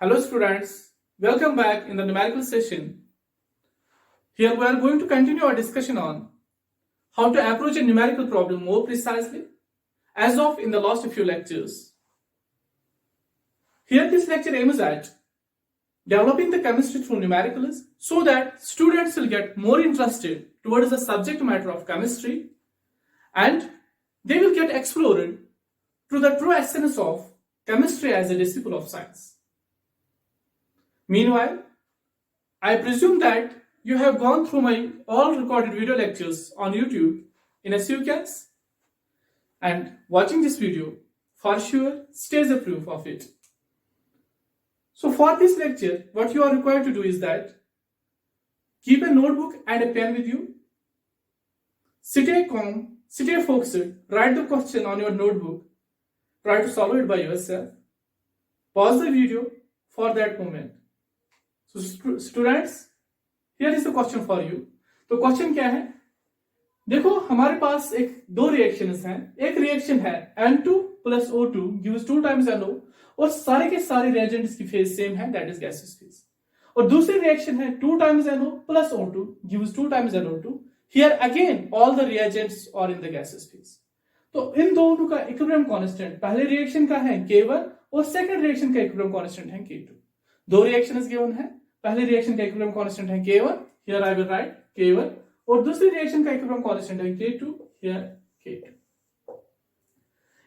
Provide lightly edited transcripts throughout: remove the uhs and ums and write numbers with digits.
Hello students, welcome back in the numerical session. Here we are going to continue our discussion on how to approach a numerical problem more precisely as of in the last few lectures. Here this lecture aims at developing the chemistry through numericals so that students will get more interested towards the subject matter of chemistry and they will get explored to the true essence of chemistry as a disciple of science. Meanwhile, I presume that you have gone through my all recorded video lectures on YouTube in a sequence, and watching this video for sure stays a proof of it. So for this lecture, what you are required to do is that keep a notebook and a pen with you, stay calm, stay focused, write the question on your notebook, try to solve it by yourself, pause the video for that moment. So students, here is the question for you. तो question क्या है? देखो हमारे पास दो reactions हैं. एक reaction है N2 plus O2 gives 2 times NO और सारे के सारे रिएजेंट्स की फेज सेम है, दैट इज गैसियस फेज. और दूसरी रिएक्शन है 2 times NO plus O2 gives 2 times NO2. Here again all the reagents are in the gaseous phase. तो इन दोनों का इक्विलिब्रियम कांस्टेंट पहले रिएक्शन का है K1 और सेकंड रिएक्शन का इक्विलिब्रियम कांस्टेंट है K2. दो रिएक्शंस गिवन है. पहले रिएक्शन का इक्विलिब्रियम कांस्टेंट है K1, here I will write K1, और दूसरी रिएक्शन का इक्विलिब्रियम कांस्टेंट है K2, हियर K2.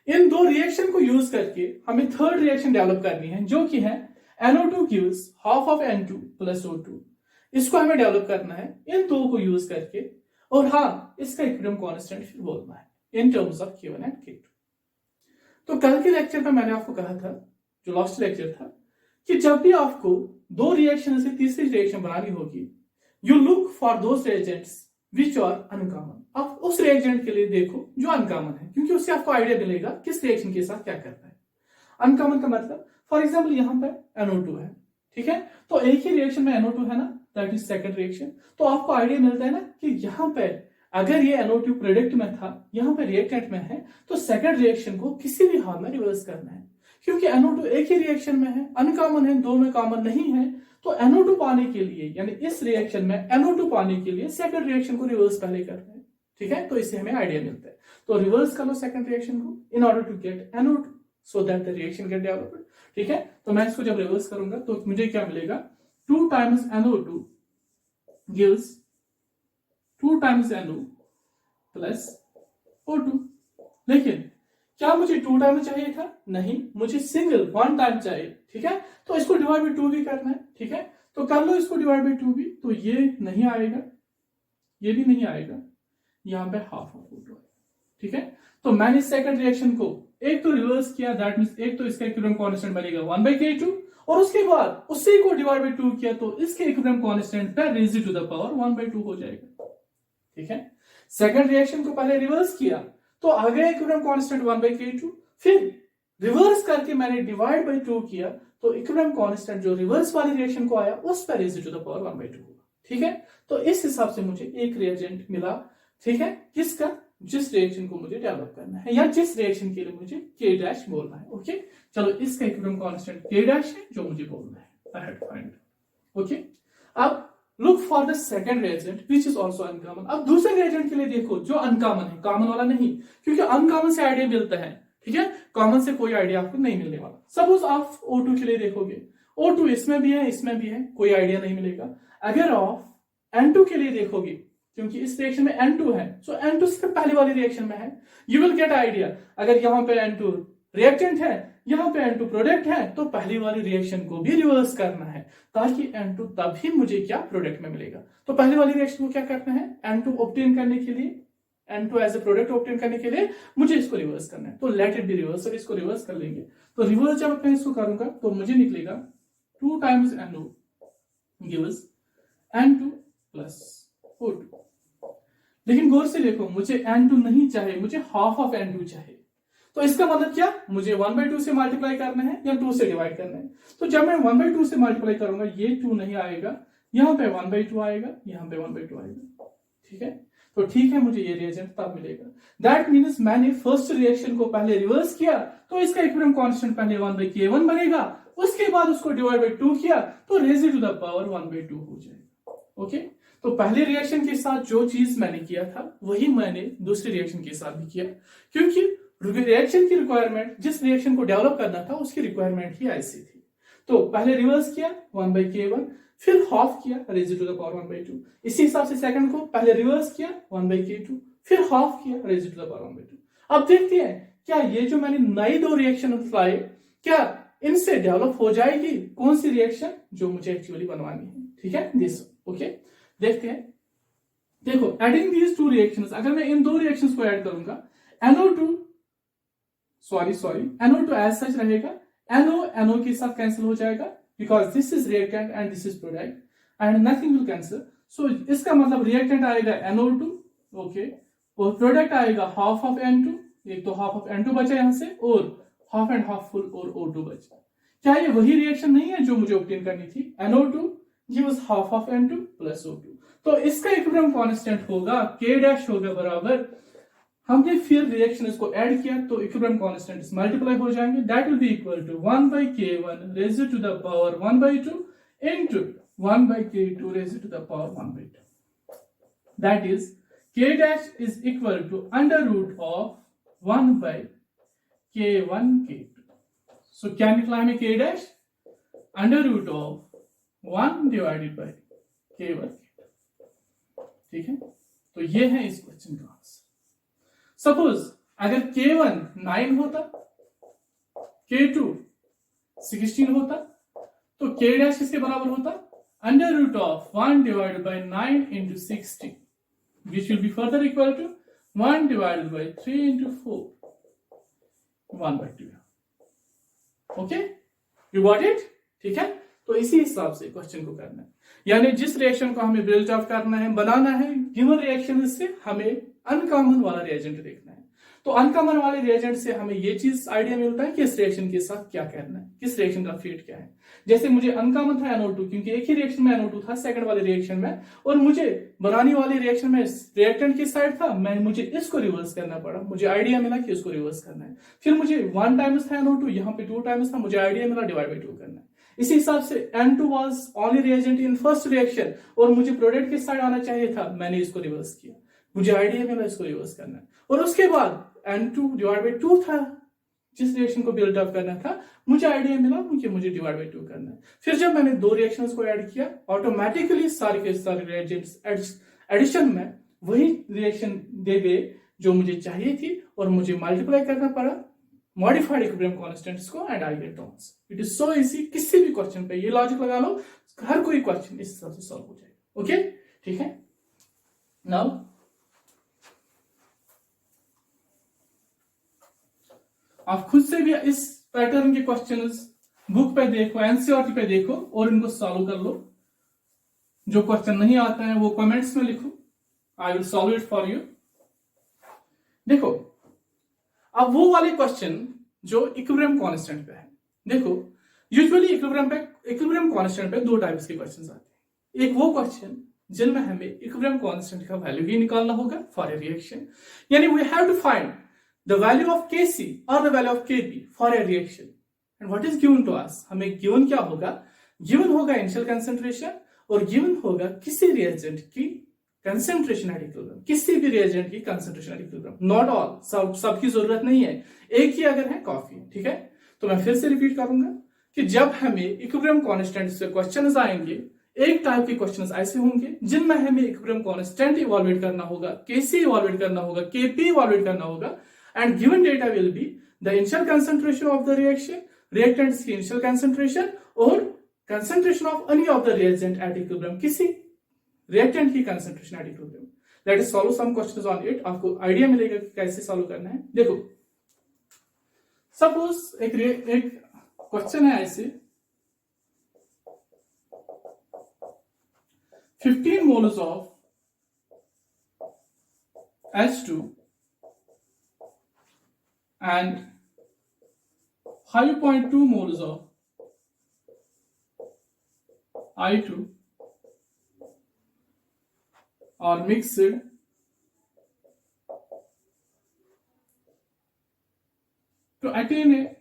इन दो रिएक्शन को यूज करके हमें थर्ड रिएक्शन डेवलप करनी है जो कि है NO2 gives half of N2 plus O2. इसको हमें डेवलप करना है इन दो को यूज करके, और हाँ इसका इक्विलिब्रियम कांस्टेंट फिर बोलना है इन terms of K1 and K2. तो कल के लेक्चर में मैंने आपको कहा था, जो लास्ट लेक्चर था, कि जब भी आपको दो रिएक्शन से तीसरी रिएक्शन बनानी होगी, you look for those reagents which are uncommon. आप उस रिएजेंट के लिए देखो जो अनकॉमन है, क्योंकि उससे आपको आइडिया मिलेगा किस रिएक्शन के साथ क्या करना है. अनकॉमन का मतलब फॉर एग्जांपल यहाँ पे NO2 है, ठीक है, तो एक ही रिएक्शन में NO2 है ना, दैट इज सेकंड रिएक्शन. तो आपको आइडिया मिलता है ना कि यहाँ पे अगर ये NO2 प्रोडक्ट में था, यहाँ पे रिएक्टेंट में है, तो सेकंड रिएक्शन को किसी भी हाल में रिवर्स करना है, क्योंकि NO2 एक ही रिएक्शन में है, अनकॉमन है, दो में कॉमन नहीं है. तो NO2 पाने के लिए, यानी इस रिएक्शन में NO2 पाने के लिए सेकंड रिएक्शन को रिवर्स पहले करना है, ठीक है. तो इससे हमें आइडिया मिलता है. तो रिवर्स कर लो सेकंड रिएक्शन को in order to get NO2 so that the reaction get developed, ठीक है. तो मैं इसको जब रिवर्स करूंगा तो मुझे क्या मिलेगा, 2 times NO2 gives 2 times NO plus O2. लेकिन क्या मुझे 2 टाइम चाहिए था? नहीं, मुझे सिंगल 1 टाइम चाहिए, ठीक है. तो इसको डिवाइड बाय 2 भी करना है, ठीक है. तो कर लो इसको डिवाइड बाय 2 भी, तो ये नहीं आएगा, ये भी नहीं आएगा, यहां पे हाफ ऑफ O2 आएगा, ठीक है. तो मैंने सेकंड रिएक्शन को एक तो रिवर्स किया, दैट मींस एक तो इसका इक्विलिब्रियम कांस्टेंट बनेगा 1/K2, और उसके बाद उसी को डिवाइड बाय 2 किया तो इसके इक्विलिब्रियम कांस्टेंट पे रेज़ टू द पावर 1/2 हो जाएगा, ठीक है. सेकंड रिएक्शन को पहले रिवर्स किया तो आ गया इक्विलिब्रियम कांस्टेंट 1/K2, फिर रिवर्स करके मैंने डिवाइड बाय 2 किया तो इक्विलिब्रियम कांस्टेंट जो रिवर्स वाली रिएक्शन को आया उस पर रेज़ टू द पावर 1/2 होगा, ठीक है. तो इस हिसाब से मुझे एक रिएजेंट मिला, ठीक है, किसका, जिस रिएक्शन को मुझे डेवलप करना है या जिस रिएक्शन के लिए मुझे K' बोलना है. ओके, चलो इसका इक्विलिब्रियम कांस्टेंट K' है जो मुझे बोलना है. I have to find. Okay, अब look for the second reagent which is also uncommon. अब दूसरे रिएजेंट के लिए देखो जो अनकॉमन है, कॉमन वाला नहीं, क्योंकि अनकॉमन से आइडिया मिलता है, ठीक है, कॉमन से कोई आइडिया आपको नहीं मिलने वाला. सपोज आप O2 के लिए देखोगे, O2 इसमें भी है, इसमें भी है, कोई आइडिया नहीं मिलेगा. अगर आप N2 के लिए देखोगे, क्योंकि इस रिएक्शन में N2 है, सो N2 सिर्फ पहली वाली रिएक्शन में है, यू विल गेट आइडिया. अगर यहाँ पे N2 रिएक्टेंट है, यहाँ पे N2 प्रोडक्ट है, तो पहली वाली रिएक्शन को भी रिवर्स करना है ताकि N2 तभी मुझे क्या प्रोडक्ट में मिलेगा. तो पहली वाली रिएक्शन को क्या करना है, N2 ऑब्टेन करने के लिए, N2 as a product obtain करने के लिए मुझे इसको रिवर्स करना है. तो लेट इट बी रिवर्स, और इसको रिवर्स कर लेंगे. तो रिवर्स जब मैं इसको करूंगा तो मुझे निकलेगा 2 times NO gives N2 plus O2. लेकिन गौर से देखो, मुझे N2 नहीं चाहिए, मुझे हाफ ऑफ N2 चाहिए. तो इसका मतलब क्या, मुझे 1/2 से मल्टीप्लाई करना है या 2 से डिवाइड करना है. तो जब मैं 1/2 से मल्टीप्लाई करूंगा ये 2 नहीं आएगा, यहाँ पे 1/2 आएगा, यहाँ पे 1/2 आएगा, ठीक है. तो ठीक है, मुझे ये रिएजेंट तब मिलेगा. दैट मीन्स मैंने फर्स्ट रिएक्शन को पहले रिवर्स किया तो इसका इक्विलिब्रियम कांस्टेंट पहले 1/K1 बनेगा, उसके बाद उसको डिवाइड बाई 2 किया तो रेज़ टू द पावर 1/2 हो जाएगा। ओके, तो पहले रिएक्शन के साथ जो चीज मैंने किया था वही मैंने दूसरे रिएक्शन के साथ भी किया, क्योंकि रिएक्शन की रिक्वायरमेंट, जिस रिएक्शन को डेवलप करना था उसकी रिक्वायरमेंट ही ऐसी थी। तो पहले रिवर्स किया 1/k1, फिर हाफ किया रेज़ टू द पावर 1/2। इसी हिसाब से सेकंड को पहले रिवर्स किया 1/k2, फिर हाफ किया रेज़ टू द पावर 1/2। अब देखते हैं क्या ये जो मैंने नई दो रिएक्शन बताए, क्या इनसे डेवलप हो जाएगी कौन सी रिएक्शन जो मुझे एक्चुअली बनवानी है। ठीक है, दिस ओके, देखते हैं। देखो, एडिंग दीज टू रिएक्शंस, अगर मैं इन दो रिएक्शंस को ऐड करूंगा, NO2 NO2 एज सच रहेगा, NO के साथ कैंसिल हो जाएगा because this is reactant and this is product and nothing will cancel. So इसका मतलब रिएक्टेंट आएगा NO2, ओके, और प्रोडक्ट आएगा हाफ ऑफ N2, एक तो हाफ ऑफ N2 बचा यहां से और हाफ एंड हाफ फुल और O2 बचा। क्या ये वही रिएक्शन नहीं है जो मुझे ऑब्टेन करनी थी? NO2 gives half of N2 plus O2, तो इसका इक्विलिब्रियम कांस्टेंट होगा K डैश होगा बराबर, हमने फिर रिएक्शन इसको ऐड किया तो इक्विलिब्रियम कांस्टेंट मल्टीप्लाई हो जाएंगे, that will be equal to 1/k1 raise to the power 1/2 into 1/k2 raise to the power 1/2, that is K dash is equal to under root of 1/k1 K2। So क्या निकला हमें K डैश? Under root of 1 divided by K1। ठीक है, तो ये है इस क्वेश्चन का आंसर। सपोज अगर K1 9 होता, K2 16 होता, तो K डैश किसके बराबर होता? Under root of 1 divided by 9 into 16, which will be further equal to 1 divided by 3 into 4, 1/2। Okay, you got it? ठीक है, तो इसी हिसाब से क्वेश्चन को करना है, यानी जिस रिएक्शन को हमें बिल्ड अप करना है, बनाना है, गिवन रिएक्शन से हमें अनकॉमन वाला रिएजेंट देखना है। तो अनकॉमन वाले रिएजेंट से हमें ये चीज आइडिया मिलता है कि इस रिएक्शन के साथ क्या करना है, किस रिएक्शन का फेट क्या है। जैसे मुझे अनकॉमन था NO2, क्योंकि एक ही रिएक्शन में NO2 था सेकंड वाले रिएक्शन में, और मुझे बनाने वाले रिएक्शन में रिएक्टेंट की साइड था, मुझे इसको रिवर्स करना पड़ा, मुझे आइडिया मिला कि इसको रिवर्स करना है। फिर मुझे 1 टाइम्स था NO2, यहाँ पे 2 टाइम्स था, मुझे आइडिया मिला डिवाइड बाई 2 करना है। इसी हिसाब से N2 was only reagent in first reaction और मुझे प्रोडक्ट के साइड आना चाहिए था, मैंने इसको रिवर्स किया, मुझे आइडिया मिला इसको रिवर्स करना है। और उसके बाद N2 डिवाइड बाई 2 था, जिस रिएक्शन को बिल्ड अप करना था, मुझे आइडिया मिला मुझे डिवाइड बाई 2 करना है। फिर जब मैंने दो रिएक्शंस को ऐड किया, ऑटोमेटिकली सारे के सारे रिएजेंट्स एडिशन में वही रिएक्शन दे गए जो मुझे चाहिए थी, और मुझे मल्टीप्लाई करना पड़ा मॉडिफाइड इक्विलिब्रियम कांस्टेंट्स को and I get answer. It is so easy, किसी भी क्वेश्चन पे ये लॉजिक लगा लो, हर कोई क्वेश्चन इस हिसाब से सॉल्व हो जाएगा। ओके, ठीक है। नाउ आप खुद से भी इस पैटर्न के क्वेश्चंस बुक पे देखो, एनसीईआरटी पे देखो और इनको सॉल्व कर लो। जो क्वेश्चन नहीं आता है वो कमेंट्स में लिखो, I will solve it for you. देखो, अब वो वाले क्वेश्चन जो इक्विलिब्रियम कांस्टेंट पे है, देखो यूजुअली इक्विलिब्रियम कांस्टेंट पे दो टाइप्स के क्वेश्चंस आते हैं। एक वो क्वेश्चन जिनमें हमें इक्विलिब्रियम कांस्टेंट का वैल्यू ही निकालना होगा फॉर ए रिएक्शन, यानी we have to find the value of Kc और the value of Kp for a reaction, and what is given to us. हमें गिवन क्या होगा? गिवन होगा इनिशियल कंसंट्रेशन और गिवन होगा किसी रिएजेंट की कंसंट्रेशन एट इक्विलिब्रियम, किसी भी रिएजेंट की concentration at equilibrium, not all, सबकी जरूरत नहीं है, एक ही अगर है काफी है। ठीक है, तो मैं फिर से रिपीट करूंगा कि जब हमें इक्विलिब्रियम कांस्टेंट से क्वेश्चंस आएंगे, एक टाइप के क्वेश्चंस ऐसे होंगे जिनमें हमें इक्विलिब्रियम कांस्टेंट इवैल्यूएट करना होगा, Kc इवैल्यूएट करना होगा, Kp इवैल्यूएट करना होगा, and given data will be the initial concentration of the reaction, reactants की initial concentration और concentration of any of the reagent at equilibrium, किसी reactant की concentration at equilibrium. Let us solve some questions on it. आपको idea मिलेगा कि कैसे solve करना है। देखो, सपोज एक क्वेश्चन है ऐसे, 15 moles of H2 and 5.2 moles of I2 are mixed to attain a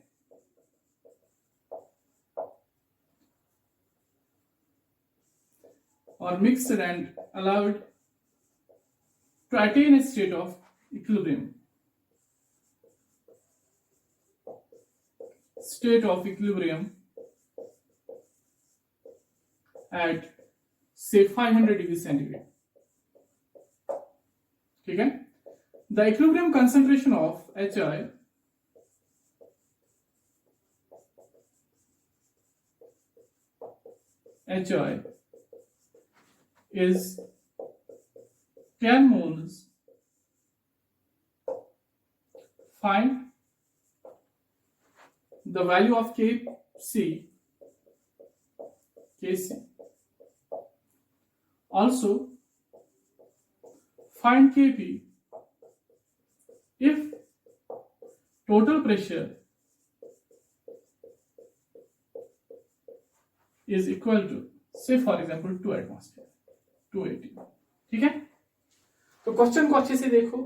or mixed and allowed to attain a state of equilibrium. State of equilibrium at say 500 degrees centigrade. ठीक है? The equilibrium concentration of HI is 10 moles. Find the value of Kc. Also, find Kp if total pressure is equal to, say for example, 2 atmosphere, 280. ठीक है? तो question को अच्छे से देखो,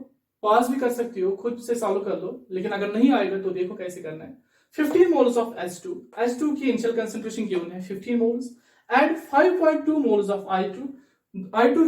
pause भी कर सकती हो, खुद से सॉल्व कर लो, लेकिन अगर नहीं आएगा तो देखो कैसे करना है. 15 moles of H2 की इनिशियल कंसंट्रेशन गिवन है 15 moles, and 5.2 moles of I2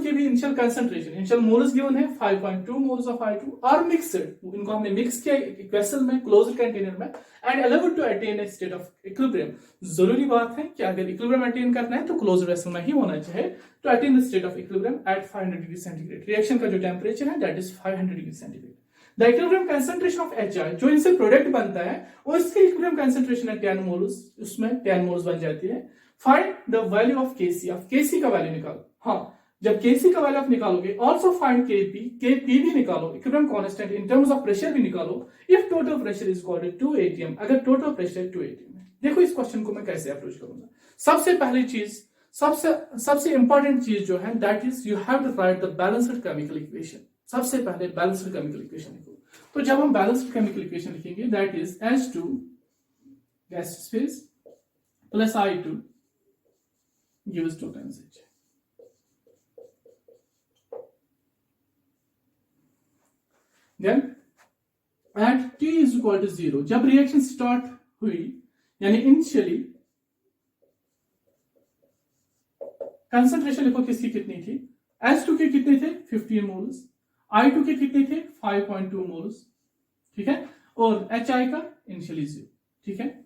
की भी initial concentration, initial moles given है 5.2 moles of I2 और मिक्सड, इनको हमने मिक्स किया एक वेसल में, क्लोज्ड कंटेनर में, and allowed to attain a state of equilibrium. जरूरी बात है कि अगर इक्विलिब्रियम अटेन करना है तो क्लोज्ड वेसल में ही होना चाहिए to attain the state of equilibrium at 500 degree centigrade. Reaction का जो टेंपरेचर है that is 500 degree centigrade. The equilibrium concentration of HI, जो इनसे प्रोडक्ट बनता है उसकी इक्विलिब्रियम कंसंट्रेशन है 10 moles, उसमें 10 moles बन जाती है. Find the value of Kc, of Kc का वैल्यू निकालो. हाँ, जब Kc का वैल्यू आप निकालोगे, ऑल्सो फाइंड Kp भी निकालो, equilibrium constant in terms of pressure भी निकालो. If total pressure is equal to 2 atm, अगर टोटल प्रेशर 2 atm है. देखो इस क्वेश्चन को मैं कैसे अप्रोच करूंगा. सबसे पहली चीज, सबसे इंपॉर्टेंट चीज जो है that is you have to write the balanced chemical equation. सबसे पहले बैलेंस्ड केमिकल इक्वेशन लिखो. तो जब हम बैलेंस्ड केमिकल इक्वेशन लिखेंगे that is H2 gas phase plus I2 gives 2 times H. Then at T is equal to 0, जब reaction start हुई, यानी इनिशियली कंसंट्रेशन लिखो किसकी कितनी थी, H2 के कितने थे 15 moles, I2 के कितने थे 5.2 moles. ठीक है, और HI का इनिशियली 0. ठीक है,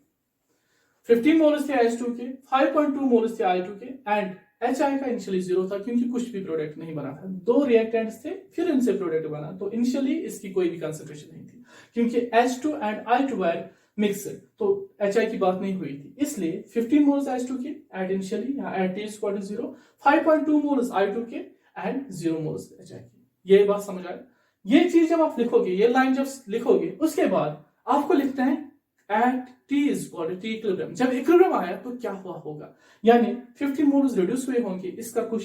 15 moles थे H2 के, 5.2 moles थे I2 के, एंड HI का इनिशियली 0 था क्योंकि कुछ भी प्रोडक्ट नहीं बना था. 2 रिएक्टेंट्स थे, फिर इनसे प्रोडक्ट बना, तो इनिशियली इसकी कोई भी कंसंट्रेशन नहीं थी क्योंकि H2 and I2 were mixed, तो HI की बात नहीं हुई थी. इसलिए 15 moles H2 के at initially, at T equal to 0, 5.2 moles I2 के एंड 0 moles HI की. ये बात समझ आए. ये चीज जब आप लिखोगे, ये लाइन जब लिखोगे, उसके बाद आपको लिखना है at T is equal to T equilibrium. जब इक्विलिब्रियम आया तो क्या हुआ होगा, यानी 15 moles रिड्यूस हुए होंगे, इसका कुछ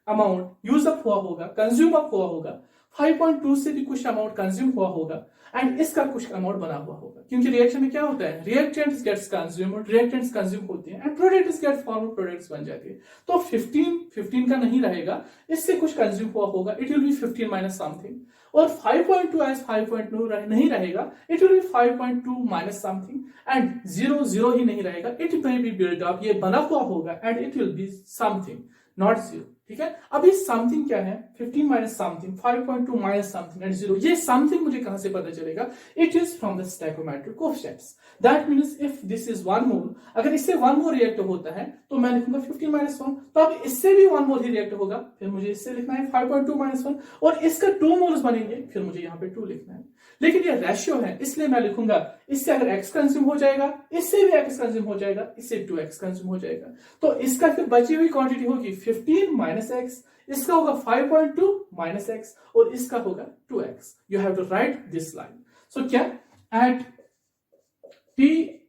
अमाउंट यूज अप हुआ होगा, कंज्यूम अप हुआ होगा, 5.2 से भी कुछ अमाउंट कंज्यूम हुआ होगा, एंड इसका कुछ अमाउंट बना हुआ होगा. क्योंकि रिएक्शन में क्या होता है, reactants gets consumed, reactants consume होते हैं and products get formed, products बन जाते हैं. तो 15 का नहीं रहेगा, इससे कुछ कंज्यूम हुआ होगा, it will be 15 minus something. और 5.2 एज 5.2 नहीं रहेगा, it will be 5.2 minus something, and 0 ही नहीं रहेगा, it may be build up, ये बना हुआ होगा, and it will be something not 0. ठीक है, अभी समथिंग क्या है, 15 minus something, 5.2 minus something and 0. ये समथिंग मुझे कहां से पता चलेगा, it is from the stoichiometric coefficients. That means if this is 1 मोल, अगर इससे 1 मोल रिएक्ट होता है तो मैं लिखूंगा 15 माइनस 1, तो अब इससे भी 1 मोल ही रिएक्ट होगा, फिर मुझे इससे लिखना है 5.2 माइनस 1, और इसका 2 मोल्स बनेंगे, फिर मुझे यहाँ पे 2 लिखना है. लेकिन ये रेशियो है, इसलिए मैं लिखूंगा इससे अगर x कंज्यूम हो जाएगा, इससे भी x कंज्यूम हो जाएगा, इससे 2x कंज्यूम हो जाएगा, तो इसका फिर बची हुई क्वांटिटी होगी 15 माइनस x, इसका होगा 5.2 माइनस x, और इसका होगा 2x. You have to write this line. So क्या, at T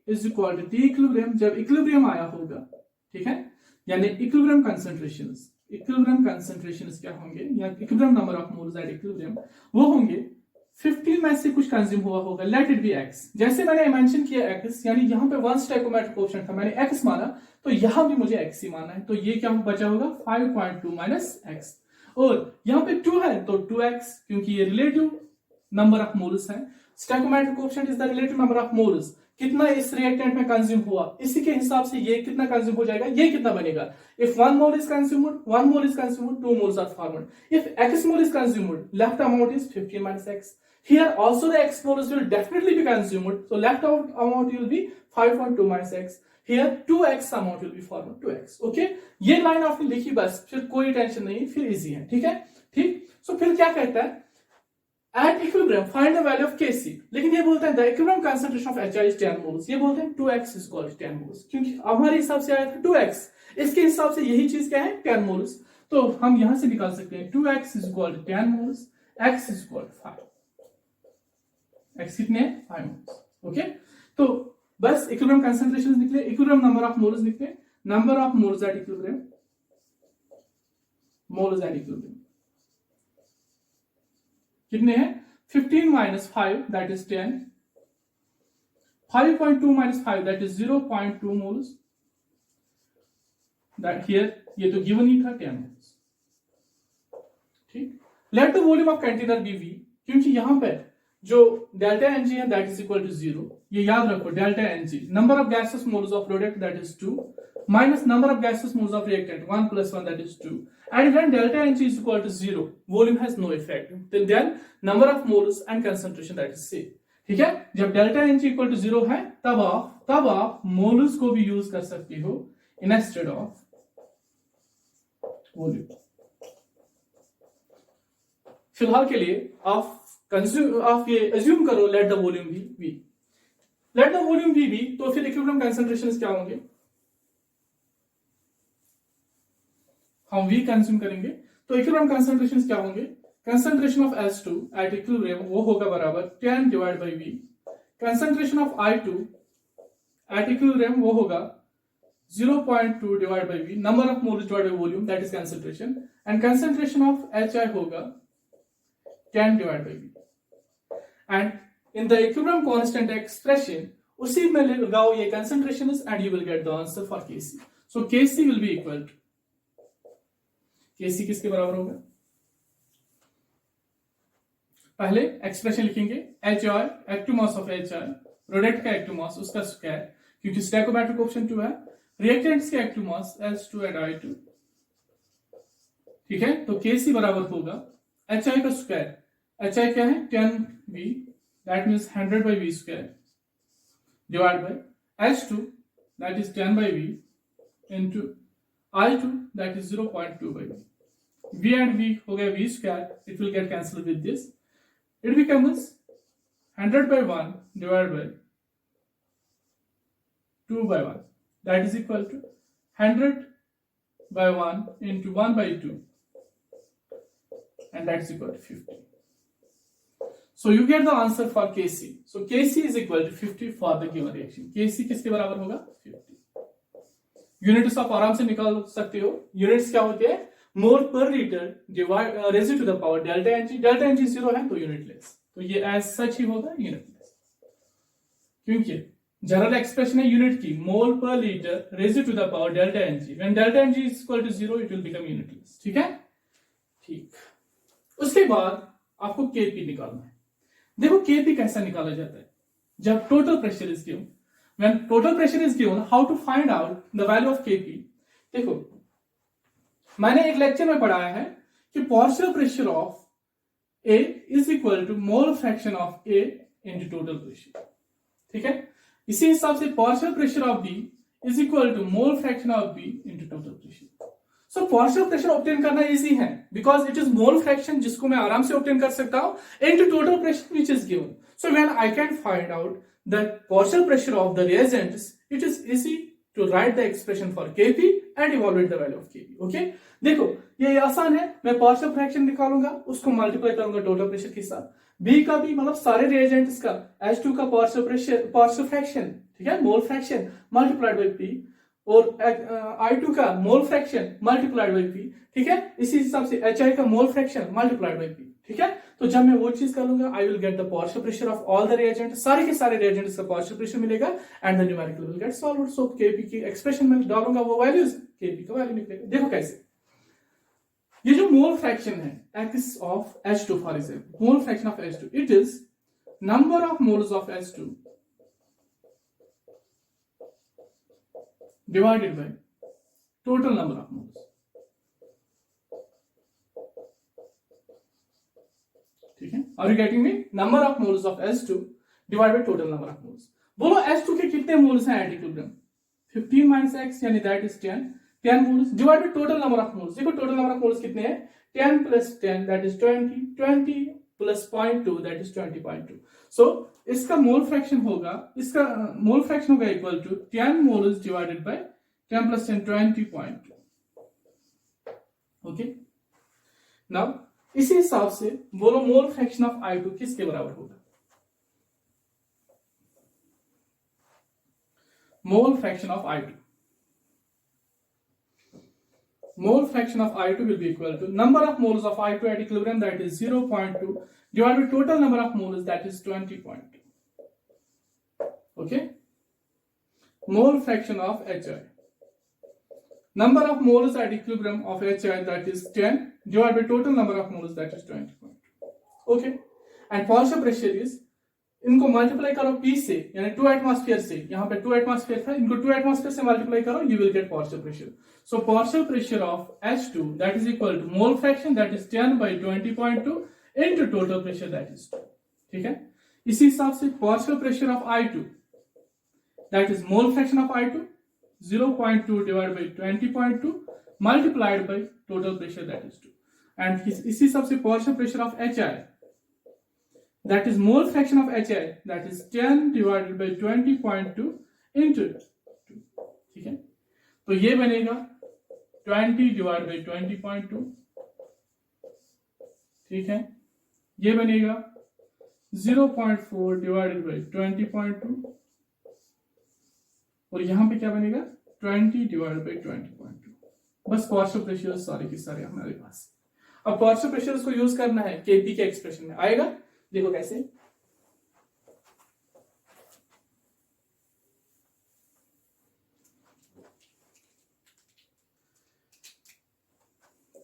is equal to T equilibrium, जब इक्विलिब्रियम आया होगा, ठीक है, यानी इक्विलिब्रियम कंसंट्रेशंस क्या होंगे, या equilibrium number of moles at equilibrium, वो होंगे 15 में से कुछ कंज्यूम हुआ होगा, लेट इट बी x. जैसे मैंने मेंशन किया x, यानी यहाँ पे 1 स्टोइकोमेट्रिक कोएफिशिएंट था, मैंने x माना, तो यहां भी मुझे x ही माना है, तो ये क्या बचा होगा 5.2 माइनस x, और यहाँ पे 2 है तो 2x, क्योंकि ये रिलेटिव नंबर ऑफ मोल्स है, stoichiometric coefficient is the relative number of moles, कितना इस रिएक्टेंट में कंज्यूम हुआ, इसी के हिसाब से ये कितना कंज्यूम हो जाएगा, ये कितना बनेगा. If 1 mole is consumed, 1 mole is consumed, 2 moles are formed. If x mole is consumed, left amount is 15 minus x. Here also the x moles will definitely be consumed, so left out amount will be 5.2 minus x. Here 2x amount will be formed, 2x. Okay, ये line आपने लिखी बस, फिर कोई tension नहीं, फिर easy है. ठीक है, ठीक. सो फिर क्या कहता है, at equilibrium find the value of Kc. लेकिन ये बोलते हैं the equilibrium concentration of HI is 10 moles. ये बोलते हैं 2x is equal to 10 moles, क्योंकि हमारे हिसाब से आया था 2x, इसके हिसाब से यही चीज क्या है 10 मोल्स. तो हम यहां से निकाल सकते हैं 2x is equal to 10 moles, x is equal to 5. x कितने हैं 5 मोल्स. ओके, तो बस इक्विलिब्रियम कंसंट्रेशंस निकले, इक्विलिब्रियम नंबर ऑफ मोल्स निकले, number of moles at equilibrium, moles at equilibrium कितने हैं 15 minus 5 that is 10, 5.2 minus 5 that is 0.2 moles, that here ये तो गिवन ही था 10 moles. ठीक, let the volume of container be V, क्योंकि यहां पर जो डेल्टा Ng है that is equal to 0, ये याद रखो delta Ng, number of gaseous moles of product that is 2 minus number of gaseous moles of reactant 1 plus 1 that is 2, and when delta Ng is equal to 0 volume has no effect, then number of moles and concentration that is same. ठीक है, जब delta Ng equal to 0 है तब आप moles को भी use कर सकते हो इंस्टेड ऑफ वॉल्यूम. फिलहाल के लिए आप ये अज्यूम करो let the volume be V. Let the volume be V, तो फिर इक्विलिब्रियम कंसंट्रेशंस क्या होंगे, हम V कंज्यूम करेंगे तो इक्विलिब्रियम कंसंट्रेशंस क्या होंगे, concentration of H2 eight equilibrium वो होगा बराबर 10 divide by V. Concentration of I2 at equilibrium वो होगा 0.2 divide by V, number of moles divide by volume that is concentration, and concentration of HI होगा 10 divide by V. And in the equilibrium constant expression उसी में लगाओ ये concentrations and you will get the answer for Kc. So Kc will be equal to, Kc किसके बराबर होगा, पहले expression लिखेंगे HI active mass of HI, product का एक्टिव मास उसका स्क्वायर, क्योंकि स्टोइकोमेट्रिक कोएफिशिएंट 2 है, रिएक्टेंट्स के active mass H2 and I2. ठीक है, तो Kc बराबर होगा HI का स्क्वायर, HI क्या है 10V, that means 100 by V square divide by H2 that is 10 by V into I2 that is 0.2 by V. V and V हो गया V square, it will get cancelled with this. It becomes 100 by 1 divided by 2 by 1. That is equal to 100 by 1 into 1 by 2. And that is equal to 50. So you get the answer for Kc. So Kc is equal to 50 for the given reaction. Kc किसके बराबर होगा 50. Units आप आराम से निकाल सकते हो. Units क्या होते हैं, मोल पर litre divide raise to the power delta Ng. Delta Ng 0 है तो यूनिटलेस, तो ये एज सच ही होगा यूनिटलेस, क्योंकि जनरल एक्सप्रेशन है यूनिट की, मोल पर litre raise to the power delta Ng. When delta Ng is equal to 0 it will become unitless. ठीक है, ठीक. उसके बाद आपको Kp निकालना है. देखो Kp कैसा निकाला जाता है, जब total pressure is given. When total pressure is given, how to find out the value of Kp? देखो, मैंने एक लेक्चर में पढ़ाया है कि partial pressure of A is equal to mole fraction of A into total pressure. ठीक है, इसी हिसाब से partial pressure of B is equal to mole fraction of B into total pressure. So partial pressure obtain करना easy है because it is mole fraction जिसको मैं आराम से ऑब्टेन कर सकता हूं into total pressure which is given. So when I can find out the partial pressure of the reagents, it is easy to write the expression for Kp and evaluate the value of Kp. Okay, देखो ये आसान है, मैं partial fraction निकालूंगा, उसको multiply करूंगा total pressure के साथ. B का भी मतलब सारे रिएजेंट्स का H2 का पार्शियल प्रेशर, पार्शियल फ्रैक्शन, ठीक है, mole fraction multiplied by P, और I2 का mole fraction multiplied by P. ठीक है, इसी हिसाब से HI का mole fraction multiplied by P. ठीक है, तो जब मैं वो चीज कर लूंगा I will get the partial pressure of all the reagent, सारे के सारे रिएजेंट्स का पार्शियल प्रेशर मिलेगा and the numerical will get solved. So Kp की एक्सप्रेशन में डालूंगा वो वैल्यूज, Kp का वैल्यू निकलेगा. देखो कैसे, ये जो मोल फ्रैक्शन है x of H2 for example, mole fraction of H2 it is number of moles of H2 divided by total number of moles. ठीक है, are you getting me? Number of moles of H2 divide by total number of moles. बोलो H2 के कितने moles हैं at equilibrium? 15 minus x यानी that is 10 moles divide by total number of moles. देखो total number of moles कितने हैं? 10 plus 10 that is 20 plus 0.2 that is 20.2. So इसका mole fraction होगा equal to 10 moles divided bye 10 plus 10 20.2. Okay, now इसी हिसाब से बोलो मोल फ्रैक्शन ऑफ I2 किसके बराबर होगा? मोल fraction of I2. Mole fraction of I2 will be equal to number of moles of I2 at equilibrium, that is 0.2, divided by total number of moles, that is 20.2. Okay. Mole fraction of HI. Number of moles at equilibrium of HI, that is 10, divided by total number of moles, that is 20.2. Okay. And partial pressure is, इनको multiply करो P से, यानी 2 atmosphere से. यहाँ पे 2 atmosphere था, इनको 2 atmosphere से मल्टीप्लाई करो, you will get partial pressure. So partial pressure of H2 that is equal to mole fraction that is 10 by 20.2 into total pressure that is 2. ठीक है, इसी हिसाब से partial pressure of I2 that is mole fraction of I2 0.2 divide by 20.2 multiplied by total pressure that is 2. And इसी हिसाब से partial pressure of HI that is mole fraction of HI, that is 10 divided by 20.2 into 2. ठीक है, तो ये बनेगा 20 divided by 20.2. ठीक है, ये बनेगा 0.4 divided by 20.2 और यहां पे क्या बनेगा 20 divided by 20.2. बस पार्शियल प्रेशर सारे के सारे हमारे पास. अब पार्शियल प्रेशर को यूज करना है केपी के एक्सप्रेशन में. आएगा, देखो कैसे.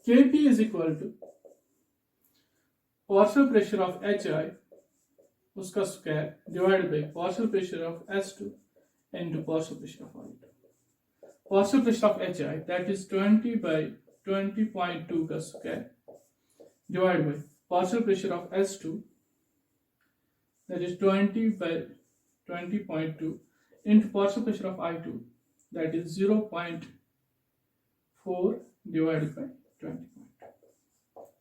Kp is equal to partial pressure of HI उसका square divide by partial pressure of S2 into partial pressure of I2. Partial pressure of HI that is 20 by 20.2 का square divide by partial pressure of S2 that is 20 by 20.2 into partial pressure of I2 that is 0.4 divided by 20.2.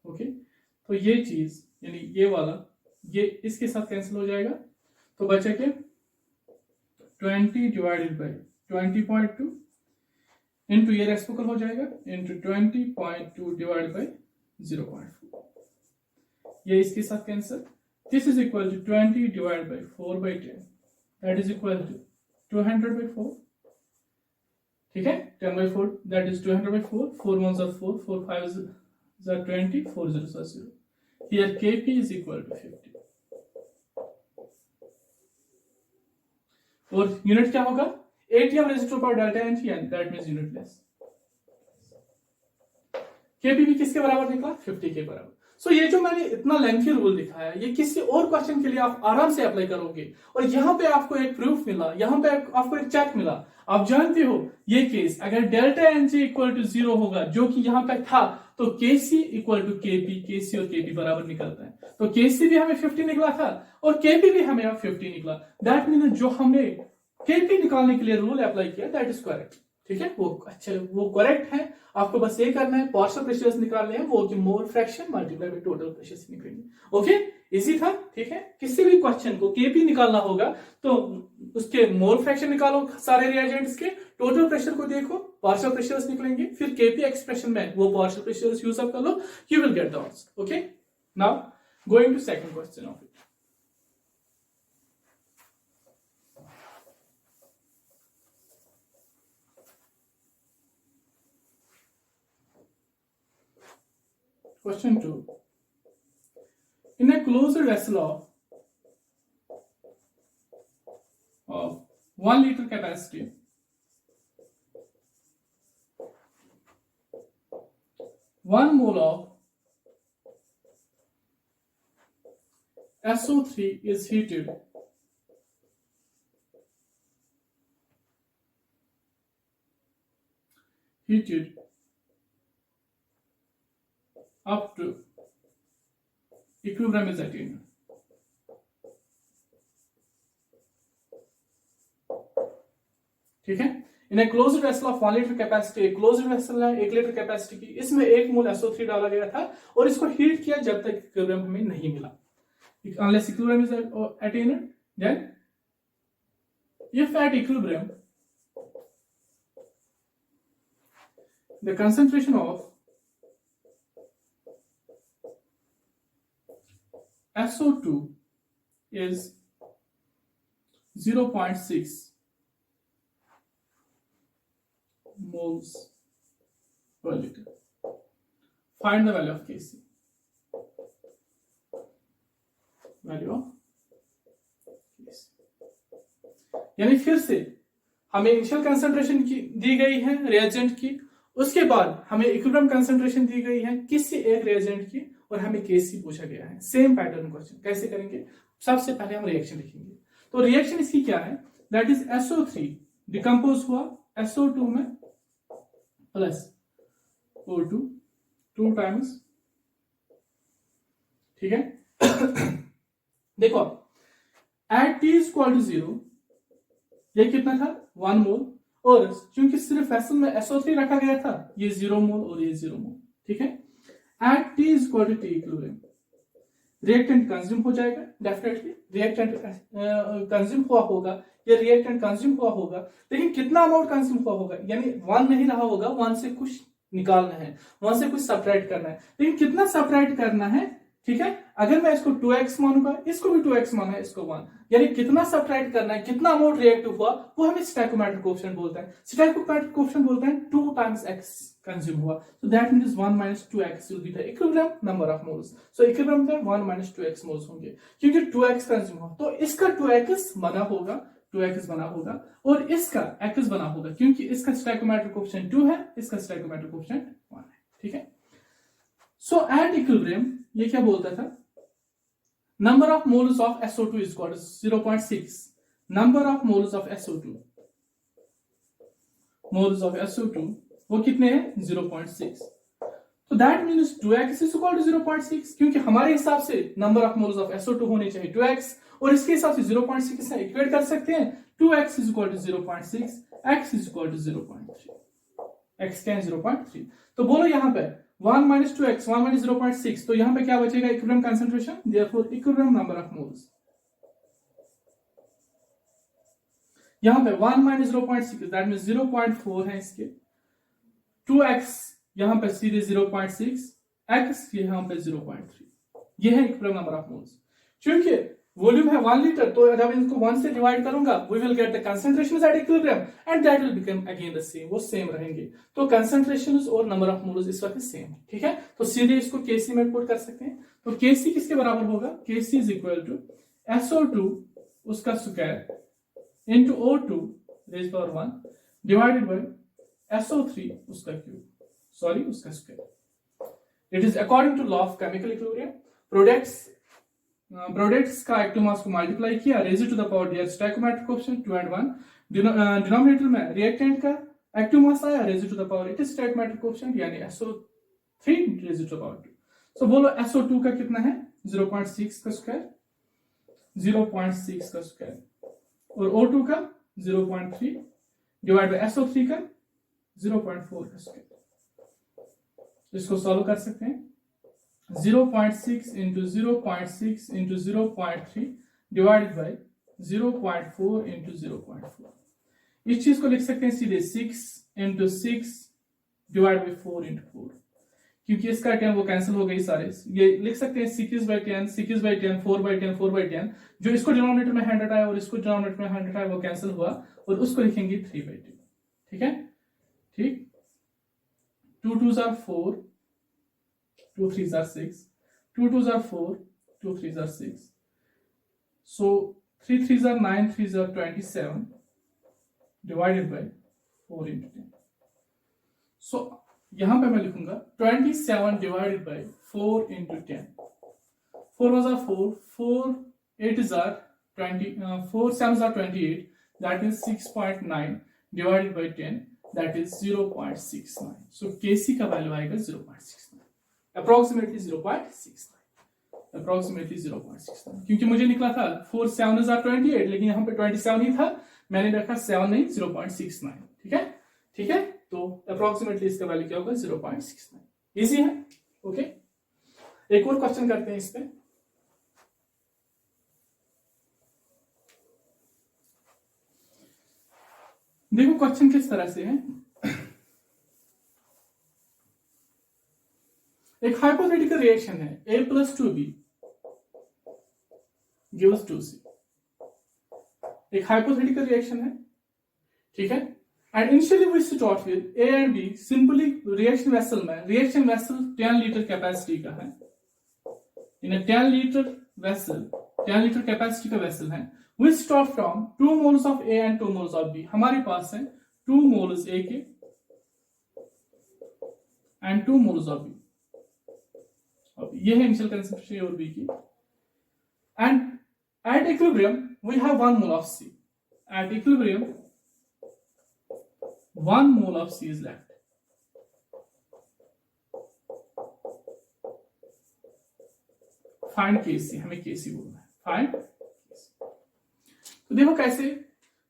Okay, तो ये चीज यानी ये वाला ये इसके साथ कैंसिल हो जाएगा, तो बचा क्या 20 डिवाइडेड बाय 20.2 इंटू ये रेसिप्रोकल हो जाएगा इंटू 20.2 डिवाइडेड बाय 0.4. ये इसके साथ cancel. This is equal to 20 divided by 4 by 10. That is equal to 200 by 4. ठीक है, 10 by 4 that is 200 by 4. 4 ones are 4, 4 5s are 20, 4 zeros are 0. Here Kp is equal to 50. और unit क्या होगा? ATM raised to power delta NT and that means unitless. Kp भी किसके बराबर निकला? 50 के बराबर. सो ये जो मैंने इतना लेंथी रूल दिखाया ये किसी और क्वेश्चन के लिए आप आराम से अप्लाई करोगे. और यहाँ पे आपको एक प्रूफ मिला, यहाँ पे आपको एक चेक मिला. आप जानते हो ये केस अगर डेल्टा एनजी इक्वल टू 0 होगा जो कि यहाँ पे था तो केसी इक्वल टू केपी, केसी और केपी बराबर निकलता है. तो केसी भी हमें 50 निकला था और केपी भी हमें 50 निकला. दैट मीन जो हमने केपी निकालने के लिए रूल अप्लाई किया दैट इज करेक्ट. ठीक है, वो अच्छा वो करेक्ट है. आपको बस ये करना है पार्शियल प्रेशर्स निकालने हैं, वो कि mole fraction multiply by total pressures निकलेंगे. ओके, इजी था. ठीक है, किसी भी क्वेश्चन को केपी निकालना होगा तो उसके मोल फ्रैक्शन निकालो सारे रिएजेंट्स के, टोटल प्रेशर को देखो, पार्शियल प्रेशर्स निकलेंगे, फिर केपी एक्सप्रेशन में वो पार्शियल प्रेशर्स यूज अप कर लो, you will get the answer. Okay, now going to second question of it. Question 2. In a closed vessel of 1 liter capacity, one mole of SO3 is heated up to equilibrium is attained. ठीक है, in a closed vessel of 1 litre capacity, closed vessel है 1 litre capacity की, इसमें 1 मोल SO3 डाला गया था और इसको हीट किया जब तक इक्विलिब्रियम हमें नहीं मिला. Unless equilibrium is attained, then if at equilibrium the concentration of SO2 is 0.6 moles per liter. Find the value of Kc. Value of Kc. यानी फिर से हमें इनिशियल कंसंट्रेशन की दी गई है रिएजेंट की, उसके बाद हमें इक्विलिब्रियम कंसंट्रेशन दी गई है किसी एक रिएजेंट की और हमें Kc पूछा गया है. Same pattern question. कैसे करेंगे? सबसे पहले हम रिएक्शन लिखेंगे. तो रिएक्शन इसकी क्या है? दैट इज SO3 डिकम्पोज हुआ SO2 में प्लस O2 2 टाइम्स. ठीक है. देखो एट T इक्वल टू 0 ये कितना था 1 मोल, और क्योंकि सिर्फ वेसल में SO3 रखा गया था ये 0 मोल और ये 0 मोल. ठीक है. At T equal to T equilibrium reactant consume हो जाएगा. डेफिनेटली रिएक्टेंट कंज्यूम हुआ होगा, ये रिएक्टेंट कंज्यूम हुआ होगा, लेकिन कितना अमाउंट कंज्यूम हुआ होगा, यानी 1 नहीं रहा होगा, 1 से कुछ निकालना है, 1 से कुछ सब्ट्रैक्ट करना है, लेकिन कितना सब्ट्रैक्ट करना है. ठीक है. अगर मैं इसको 2x मानूंगा, इसको भी 2x माना है, इसको 1, यानी कितना सब्ट्रैक्ट करना है, कितना अमाउंट रिएक्ट हुआ, वो हमें स्टैइकोमेट्रिक कोएफिशिएंट बोलता है. स्टैइकोमेट्रिक कोएफिशिएंट बोलते हैं 2 टाइम्स x कंज्यूम हुआ. So that means 1 minus 2x will be the equilibrium number of moles. So equilibrium में 1 minus 2x मोल्स होंगे, क्योंकि 2x कंज्यूम हुआ तो इसका 2x बना होगा, 2x बना होगा, और इसका x बना होगा, क्योंकि इसका स्टैइकोमेट्रिक कोएफिशिएंट 2 है, इसका स्टैइकोमेट्रिक कोएफिशिएंट 1 है. ठीक है. सो एट इक्विलिब्रियम ये क्या बोलता था? Number of moles of SO2 is equal to 0.6. Number of moles of SO2, moles of SO2 वो कितने हैं 0.6. तो that means 2x is equal to 0.6, क्योंकि हमारे हिसाब से number of moles of SO2 होने चाहिए 2x, और इसके हिसाब से 0.6 से इक्वेट कर सकते हैं. 2x is equal to 0.6, x is equal to 0.3, x क्या है 0.3. तो बोलो यहां पे 1 minus 2x, 1 minus 0.6, तो यहां पे क्या बचेगा? Equilibrium concentration. Therefore equilibrium number of moles, यहां पे 1 minus 0.6 दैट मींस 0.4 है इसके, 2x यहां पे सीधे 0.6, x यहां पे 0.3. ये है इक्विलिब्रियम नंबर ऑफ मोल्स. क्योंकि वॉल्यूम है 1 लीटर, तो जब इनको 1 से डिवाइड करूंगा we will get the concentrations at equilibrium and that will become again the same, वो सेम रहेंगे. तो कंसंट्रेशंस और नंबर ऑफ मोल्स इस वक्त सेम है. ठीक है. तो सीधे इसको Kc में पुट कर सकते हैं. तो Kc किसके बराबर होगा? Kc is equal to SO2 उसका square into O2 raise power 1 divided by SO3 उसका क्यूब, सॉरी उसका square. It is according to law of chemical equilibrium. Products का एक्टिव मास को मल्टीप्लाई किया, रेज़ टू द पावर दिया stoichiometric coefficient 2 and 1. Denominator में reactant का active mass आया, raise to the power it is stoichiometric coefficient यानी SO3 raise to the power 2. So बोलो SO2 का कितना है 0.6 का स्क्वायर, 0.6 का स्क्वायर, और O2 का 0.3 डिवाइड बाय SO3 का 0.4 का स्क्वायर. इसको सॉल्व कर सकते हैं. 0.6 into 0.6 into 0.3 divided by 0.4 into 0.4. इस चीज को लिख सकते हैं सीधे 6 into 6 divided by 4 into 4, क्योंकि इसका 10 वो कैंसिल हो गई सारे. ये लिख सकते हैं 6/10, 6/10, 4/10, 4/10. जो इसको डिनोमिनेटर में 100 आया और इसको डिनोमिनेटर में 100 आया वो कैंसिल हुआ, और उसको लिखेंगे 3/2. ठीक है. ठीक. 2 2s are 4, 2 3s are 6, 2 2s are 4, 2 3s are 6. So 3 3s are 9, 3s are 27 divided by 4 into 10. So यहां पे मैं लिखूंगा 27 divided by 4 into 10. 4 ones are 4, 4 8s are 20, 4 7s are 28, that is 6.9 divided by 10, that is 0.69. So Kc का value आएगा 0.69, approximately 0.69, approximately 0.69, क्योंकि मुझे निकला था 4 7s are 28, लेकिन यहाँ पे 27 ही था, मैंने रखा 7 नहीं 0.69, ठीक है, ठीक है, तो अप्रोक्सीमेटली इसका वैल्यू क्या होगा 0.69, इजी है, ओके। एक और क्वेश्चन करते हैं इस पे, देखो क्वेश्चन किस तरह से है, एक हाइपोथेटिकल रिएक्शन है a plus 2b gives 2c, एक हाइपोथेटिकल रिएक्शन है, ठीक है, and initially we start with a and b, simply reaction vessel में, रिएक्शन वेसल 10 लीटर कैपेसिटी का है, in a 10 litre vessel, 10 litre capacity का वेसल है, we start from 2 moles of a and 2 moles of b, हमारे पास है 2 moles a के and 2 moles of b, ये है इनिशियल कंसंट्रेशन और b की, and at equilibrium we have 1 mole of c, at equilibrium 1 mole of C is left. Find Kc, हमें Kc बोलना है, find Kc। तो देखो कैसे,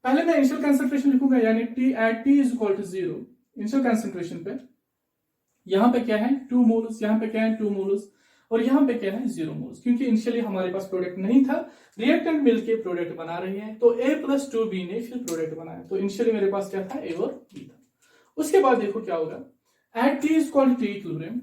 पहले मैं इनिशियल कंसंट्रेशन लिखूंगा, यानी T at T is equal to 0, initial concentration पे, यहां पे क्या है 2 मोल्स, यहां पे क्या है 2 मोल्स, और यहां पे क्या है 0 मोल्स, क्योंकि इनिशियली हमारे पास प्रोडक्ट नहीं था, रिएक्टेंट मिलके प्रोडक्ट बना रही है, तो A plus 2B ने फिर प्रोडक्ट बनाया, तो इनिशियली मेरे पास क्या था A और B था। उसके बाद देखो क्या होगा, at T is equal to T equilibrium,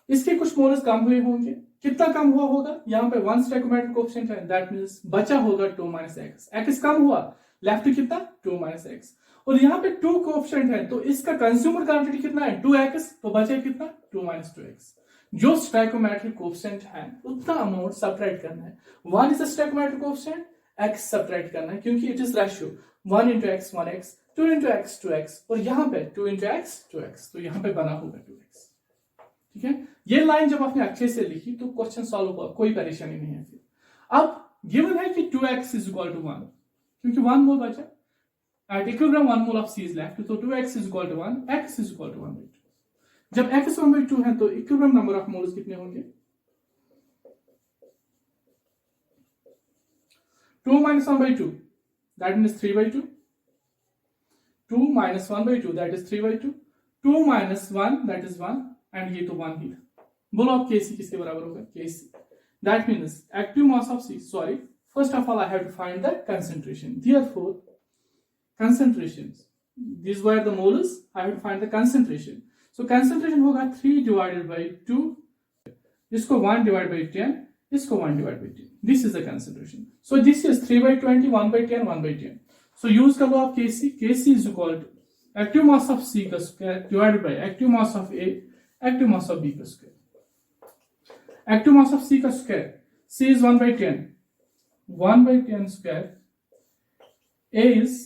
इसके कुछ मोल्स कम हुए होंगे, कितना कम हुआ होगा, यहाँ पे 1 स्टोइकोमेट्रिक कोएफिशिएंट है, दैट मींस बचा होगा 2 minus x, x कम हुआ, लेफ्ट कितना 2 minus x, और यहाँ पे 2 कोएफिशिएंट है, तो इसका कंज्यूमर क्वांटिटी कितना है 2x, तो बचे कितना 2 minus 2x, जो स्टोइकोमेट्रिक कोएफिशिएंट है उतना अमाउंट सब्ट्रैक्ट करना है, 1 is the stoichiometric coefficient, x subtract करना है, क्योंकि it is ratio 1 into x 1x, 2 into x 2x, और यहाँ पे 2 into x 2x, तो यहाँ पे बना होगा 2x, ठीक है। ये लाइन जब आपने अच्छे से लिखी तो क्वेश्चन सॉल्व हुआ, कोई परेशानी नहीं है। फिर अब गिवन है कि 2x is equal to 1, क्योंकि 1 मोल बचा, at equilibrium 1 mole of C is left, तो 2x is equal to 1, x is equal to 1/2, जब x 1/2 है तो इक्विलिब्रियम नंबर ऑफ मोल्स कितने होंगे, 2 minus 1/2, that means 3/2, 2 minus 1/2, that is 3/2, 2 minus 1, that is 1, and ये तो 1 ही था, बोलो आप Kc किसके बराबर होगा, Kc, that means active mass of C, sorry, first of all I have to find the concentration, therefore concentrations, these were the moles, I have to find the concentration, so concentration होगा 3 divided by 2, इसको 1 divided by 10, इसको 1 divided by 10, this is the concentration, so this is 3/20, 1/10, 1/10, so use कर लो आप Kc, Kc is equal to active mass of C का square divided by active mass of A, active mass of B का square, active mass of C का square, C is 1/10, 1/10 square, A is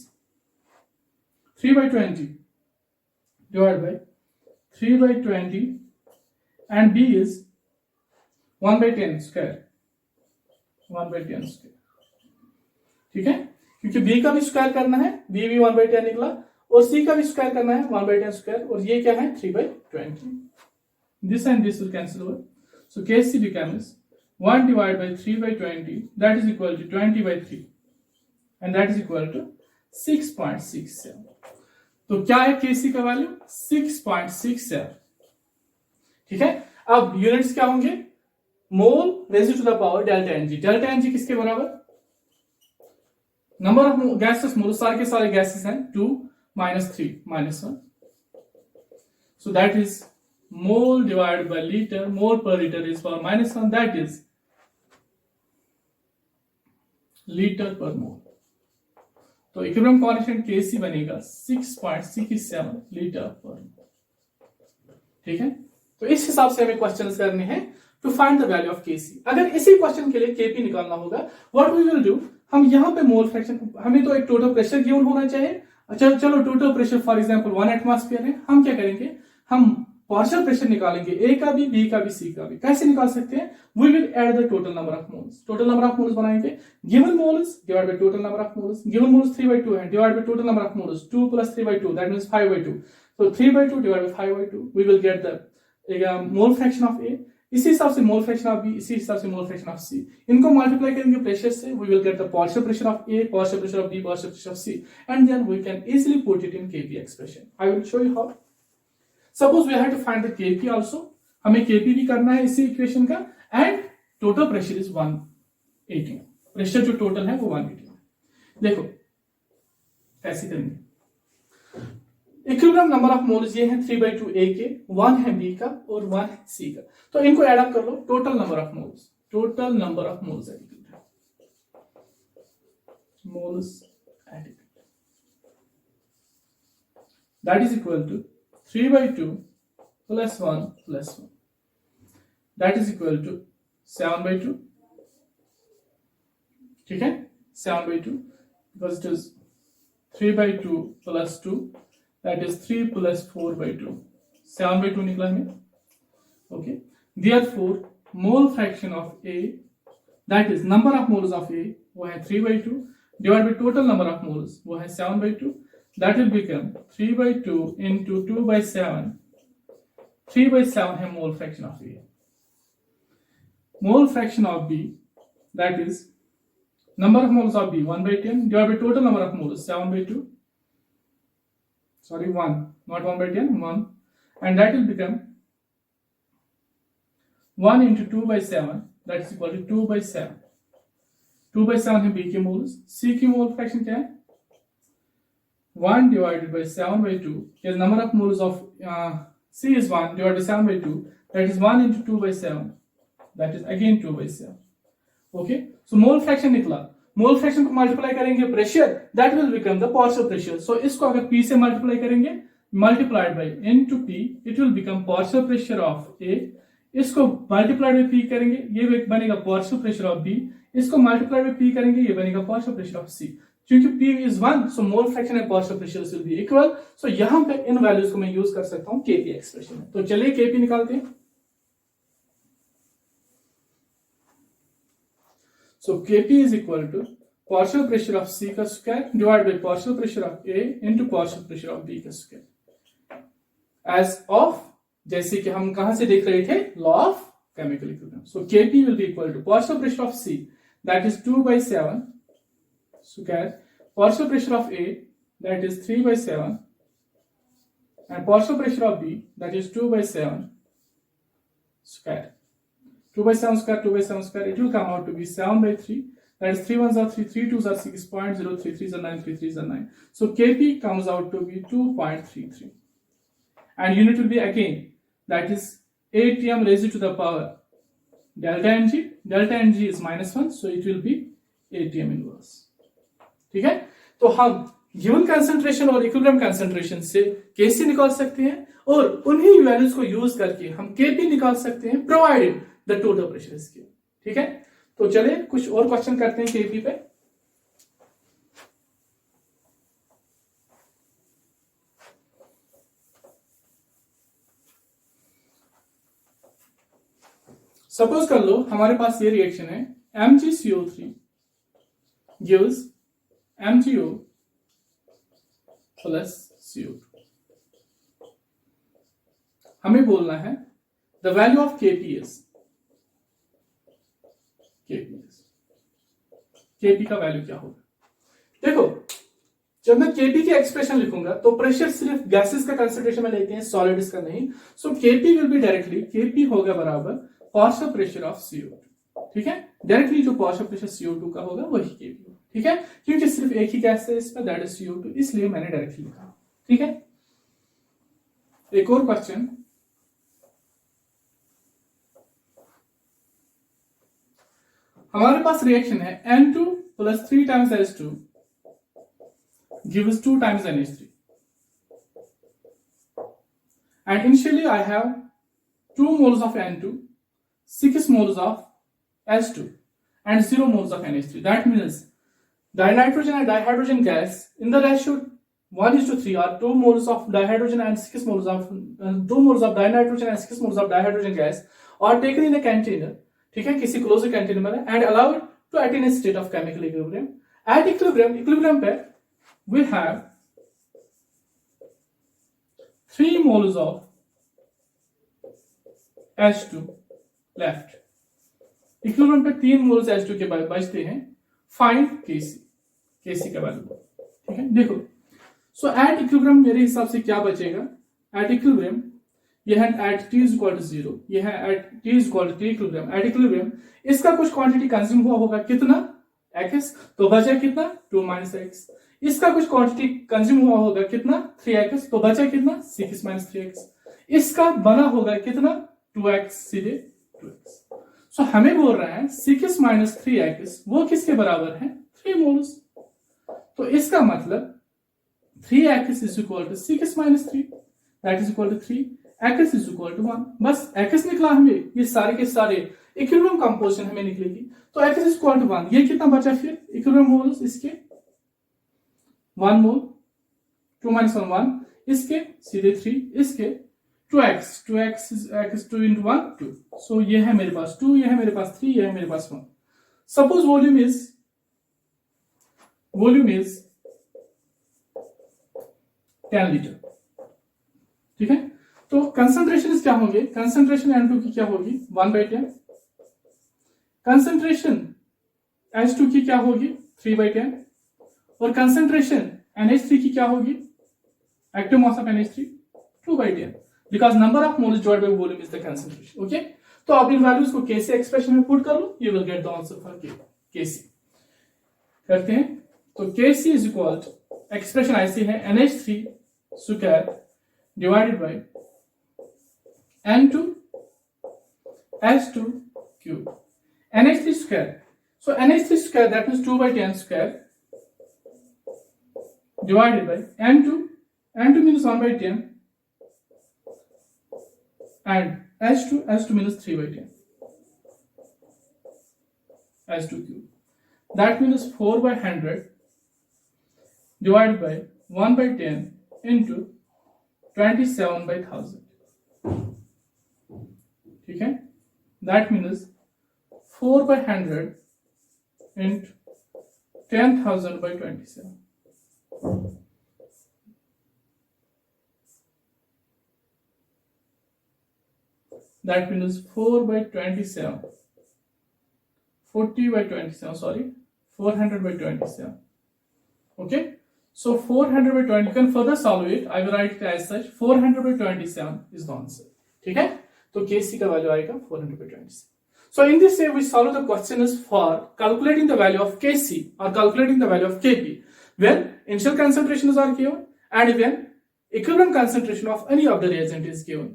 3/20 divided by 3/20, and B is 1/10 square, 1/10 square, ठीक है, क्योंकि B का भी square करना है, B भी 1/10 निकला, और C का भी स्क्वायर करना है 1/10 स्क्वायर, और ये क्या है 3/20, this and this will cancel over, so Kc becomes 1 divided by 3/20, that is equal to 20/3, and that is equal to 6.67, तो क्या है Kc का वैल्यू 6.67, ठीक है। अब यूनिट्स क्या होंगे, mole raise to the power delta n g, delta n g किसके बराबर, नंबर ऑफ गैसेस, मोल सारे के सारे गैसेस हैं 2 minus 3 minus 1, so that is mole divided by liter, mole per liter is power -1, that is liter per mole, तो equilibrium constant Kc बनेगा 6.67 litre पर मोल, ठीक है। तो इस हिसाब से हमें क्वेश्चंस करने हैं to find the value of Kc। अगर इसी क्वेश्चन के लिए Kp निकालना होगा, व्हाट वी विल डू, हम यहां पे मोल फ्रैक्शन, हमें तो एक टोटल प्रेशर गिवन होना चाहिए, चलो total pressure for example 1 atmosphere है, हम क्या करेंगे, हम पार्शियल प्रेशर निकालेंगे ए का भी, बी का भी, सी का भी। कैसे निकाल सकते हैं? We will add the total number of moles. Total number of moles बनाएंगे, given moles divide by total number of moles. Given moles 3/2 है, divide by total number of moles 2 + 3/2, that means 5/2। So 3/2 divided by 5/2, we will get the mole fraction of A। इसी हिसाब से मोल fraction of B, इसी हिसाब से मोल fraction of सी। इनको multiply करेंगे pressure से, we will get the partial pressure of A, partial pressure of B, partial pressure of C, and then we can easily put it in Kp expression। I will show you how। Suppose we have to find the Kp also, हमें Kp भी करना है इसी equation का, and total pressure is 180। Pressure जो total है वो 180 है। देखो कैसे करेंगे। इक्विलिब्रियम नंबर ऑफ मोल्स ये हैं 3/2 A के, 1 है B का और 1 है C का। तो इनको ऐड अप कर लो, total number of moles, total number of moles at equilibrium, moles at equilibrium, that is equal to 3/2 + 1 + 1, that is equal to 7/2। ठीक है, 7/2 because it is 3/2 + 2, that is 3 + 4/2, 7/2 निकला है। Okay, therefore mole fraction of A, that is number of moles of A, वो है 3/2 divided by total number of moles, वो है 7/2, that will become 3/2 into 2/7, 3/7 है mole fraction of A। Mole fraction of B, that is number of moles of B 1/10 divided by total number of moles 7/2, sorry 1, not 1/10, 1, and that will become 1 into 2/7, that is equal to 2/7। 2/7 है B के moles. C की mole fraction क्या है? 1 divided by 7/2, because number of moles of C is 1 divided by 7/2, that is 1 into 2/7, that is again 2/7। Okay, so mole fraction निकला। Mole fraction को multiply करेंगे pressure, that will become the partial pressure. So इसको अगर P से multiply करेंगे, multiplied by N to P, it will become partial pressure of A। इसको multiplied by P करेंगे, ये बनेगा पार्शियल प्रेशर ऑफ B। इसको मल्टीप्लाइड बाय P करेंगे, ये बनेगा पार्शियल प्रेशर ऑफ C। क्योंकि P is 1, so mole fraction and partial pressure will be equal. सो यहां पे इन वैल्यूज को मैं यूज कर सकता हूं Kp एक्सप्रेशन में। तो चलिए Kp निकालते हैं। So Kp is equal to partial pressure of C का square divided by partial pressure of A into partial pressure of B का स्क्वायर। As of, जैसे कि हम कहां से देख रहे थे, law of chemical equilibrium। So Kp will be equal to partial pressure of C, that is 2/7 square, partial pressure of A, that is 3/7, and partial pressure of B, that is 2/7 square। 2/7 square, 2/7 square, it will come out to be 7/3, that is 3 1s are 3, 3 2s are 6, 0.03 3s are 9, 3 3s are 9. So Kp comes out to be 2.33, and unit will be again, that is atm raised to the power delta Ng, delta Ng is -1, so it will be atm inverse। ठीक है, तो हम given concentration और equilibrium concentration से Kc निकाल सकते हैं, और उन्हीं वैल्यूज को यूज करके हम Kp निकाल सकते हैं, provided the total pressure is given. ठीक है, तो चलिए कुछ और क्वेश्चन करते हैं Kp पे। सपोज कर लो हमारे पास ये रिएक्शन है, MgCO3 gives MgO plus CO2। हमें बोलना है the value of Kp is, Kp का वैल्यू क्या होगा। देखो जब मैं Kp की एक्सप्रेशन लिखूंगा तो प्रेशर सिर्फ गैसेस का कंसंट्रेशन में लेते हैं, सॉलिड्स का नहीं। सो Kp will be directly, Kp होगा बराबर पार्शियल प्रेशर ऑफ CO2। ठीक है, डायरेक्टली जो पार्शियल प्रेशर CO2 का होगा वही Kp होगा। ठीक है, क्योंकि सिर्फ एक ही गैस है इसमें, दैट इज CO2, इसलिए मैंने डायरेक्टली लिखा। ठीक है, एक और क्वेश्चन, हमारे पास रिएक्शन है N2 plus 3 times H2 gives 2 times NH3, and initially I have 2 moles of N2, 6 moles of H2, and 0 moles of NH3. That means dinitrogen and dihydrogen gas in the ratio 1:3 or 2 moles of dihydrogen and 6 moles of 2 moles of dinitrogen and 6 moles of dihydrogen gas are taken in a container, ठीक है, किसी close container में, and allowed to attain a state of chemical equilibrium. At equilibrium पे we have 3 moles of H2 left. Equilibrium पे 3 moles H2 के बचते हैं. Find Kc का वैल्यू, ठीक है. देखो, सो एट इक्विलिब्रियम मेरे हिसाब से क्या बचेगा एट इक्विलिब्रियम, यह है at t is equal to 0, यह है at t is equal to equilibrium. At equilibrium इसका कुछ क्वांटिटी कंज्यूम हुआ होगा, कितना x, तो बचा कितना 2 - x. इसका कुछ क्वांटिटी कंज्यूम हुआ होगा, कितना 3x, तो बचा कितना 6 - 3x. इसका बना होगा कितना 2x, सीधे 2x. सो हमें बोल रहा है 6 - 3x वो किसके बराबर है 3 मोल्स. तो इसका मतलब 3x is equal to 6 - 3, that is equal to 3. x is equal to 1. बस x निकला हमें, ये सारे के सारे इक्विलिब्रियम कंपोजिशन हमें निकलेगी. तो x is equal to 1. ये कितना बचा फिर इक्विलिब्रियम मोल्स, इसके 1 मोल, 2 - 1 1, इसके सीधे 3, इसके 2x is 2 into 1 2. So ये है मेरे पास 2, ये है मेरे पास 3, ये है मेरे पास 1. Suppose volume is 10 लीटर, ठीक है. तो कंसंट्रेशन क्या होंगे, कंसंट्रेशन N2 की क्या होगी 1/10, कंसंट्रेशन H2 की क्या होगी 3/10, और कंसंट्रेशन NH3 की क्या होगी, active mass of NH3 2/10, because number of moles divided by volume is the concentration. Okay, तो आप इन वैल्यूज को Kc एक्सप्रेशन में पुट कर लो, you will get the answer for Kc. करते हैं, तो Kc is equal to expression ऐसी है NH3 square divided by N2 H2 cube, NH3 square. So NH3 square that means 2/10 square divided by N2 means 1/10 and H2 means 3/10 H2 cube. That means 4/100 divided by 1/10 into 27/1000. ठीक है, that means 4/100 into 10,000/27. That means 4/27, 40/27, sorry, 400/27. Okay, so 400/20, you can further solve it. I will write it as such, 400/27 is the answer. ठीक है, तो Kc का value आएगा 400/27. So in this way we solve the questions for calculating the value of Kc or calculating the value of Kp when initial concentrations are given and when equivalent concentration of any of the reagent is given.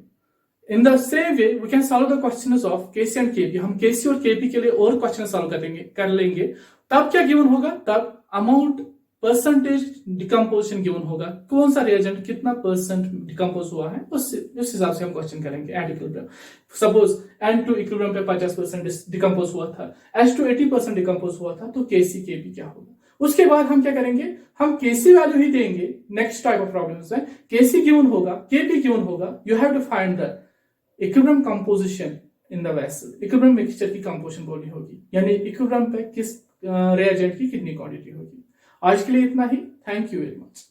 In the same way we can solve the questions of Kc and Kp. हम Kc और Kp के लिए और question solve कर लेंगे. तब क्या given होगा, तब अमाउंट परसेंटेज डिकम्पोजिशन गिवन होगा, कौन सा रिएजेंट कितना परसेंट डिकम्पोज हुआ है, उस हिसाब से हम क्वेश्चन करेंगे. At equilibrium suppose N2 equilibrium पे 50% डिकम्पोज हुआ था, H2 80% डिकम्पोज हुआ था, तो Kc Kp क्या होगा. उसके बाद हम क्या करेंगे, हम Kc वैल्यू ही देंगे. नेक्स्ट टाइप ऑफ प्रॉब्लम्स है, Kc गिवन होगा, Kp गिवन होगा, you have to find the equilibrium composition in the vessel. Equilibrium mixture की कंपोजिशन बोलनी होगी, यानी इक्विलिब्रियम पे किस रिएजेंट की कितनी क्वांटिटी होगी. आज के लिए इतना ही. Thank you very much.